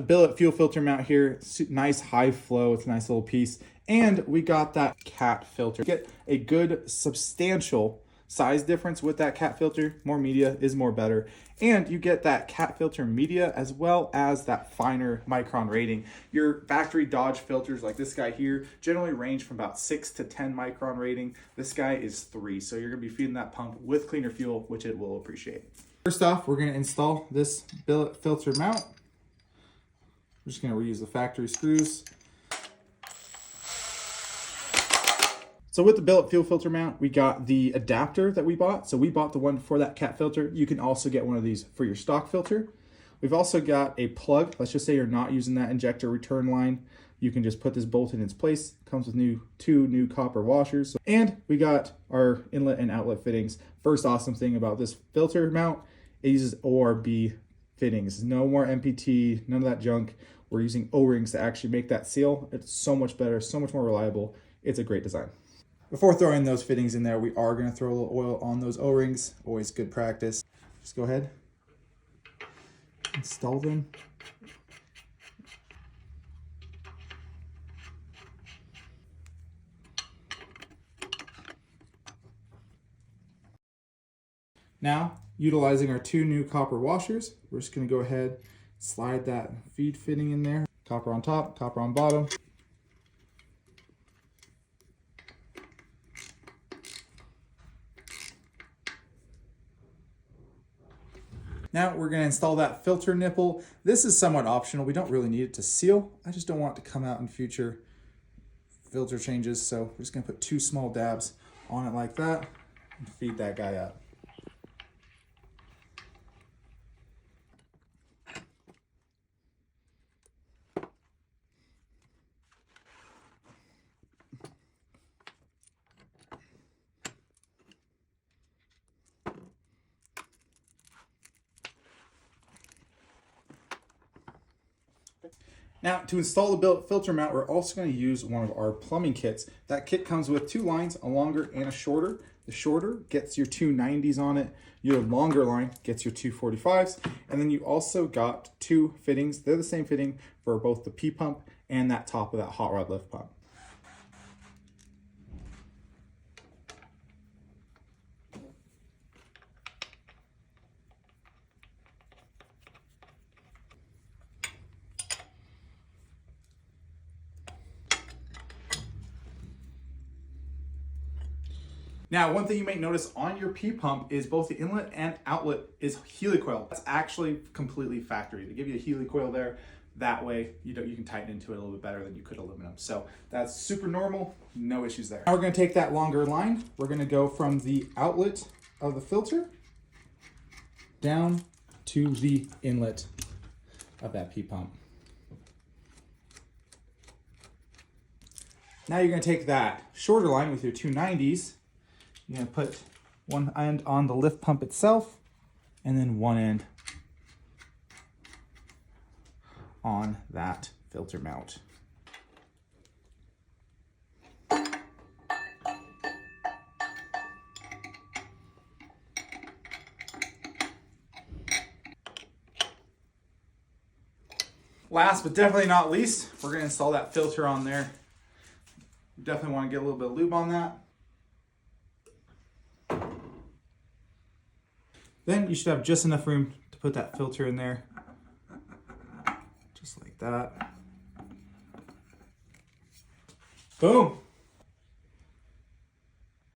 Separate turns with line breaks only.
The billet fuel filter mount here, nice high flow, it's a nice little piece. And we got that cat filter. Get a good substantial size difference with that cat filter. More media is more better. And you get that cat filter media as well as that finer micron rating. Your factory Dodge filters like this guy here generally range from about 6 to 10 micron rating. This guy is 3. So you're gonna be feeding that pump with cleaner fuel, which it will appreciate. First off, we're gonna install this billet filter mount. We're just gonna reuse the factory screws. So with the billet fuel filter mount, we got the adapter that we bought. So we bought the one for that cat filter. You can also get one of these for your stock filter. We've also got a plug. Let's just say you're not using that injector return line. You can just put this bolt in its place. Comes with two new copper washers. And we got our inlet and outlet fittings. First awesome thing about this filter mount, it uses ORB fittings. No more MPT, none of that junk. We're using O-rings to actually make that seal. It's so much better, so much more reliable. It's a great design. Before throwing those fittings in there, we are going to throw a little oil on those O-rings. Always good practice. Just go ahead, install them. Now, utilizing our 2 new copper washers, we're just going to go ahead, slide that feed fitting in there. Copper on top, copper on bottom. Now we're going to install that filter nipple. This is somewhat optional. We don't really need it to seal. I just don't want it to come out in future filter changes. So we're just going to put 2 small dabs on it like that and feed that guy up. Now, to install the billet filter mount, we're also going to use one of our plumbing kits. That kit comes with 2 lines, a longer and a shorter. The shorter gets your 2 90s on it. Your longer line gets your 2 45s. And then you also got 2 fittings. They're the same fitting for both the P pump and that top of that hot rod lift pump. Now, one thing you may notice on your P pump is both the inlet and outlet is helicoil. That's actually completely factory. They give you a helicoil there. That way, you can tighten into it a little bit better than you could aluminum. So that's super normal, no issues there. Now we're gonna take that longer line. We're gonna go from the outlet of the filter down to the inlet of that P pump. Now you're gonna take that shorter line with your 2 90s. You're gonna put one end on the lift pump itself and then one end on that filter mount. Last but definitely not least, we're gonna install that filter on there. You definitely wanna get a little bit of lube on that. Then you should have just enough room to put that filter in there. Just like that. Boom.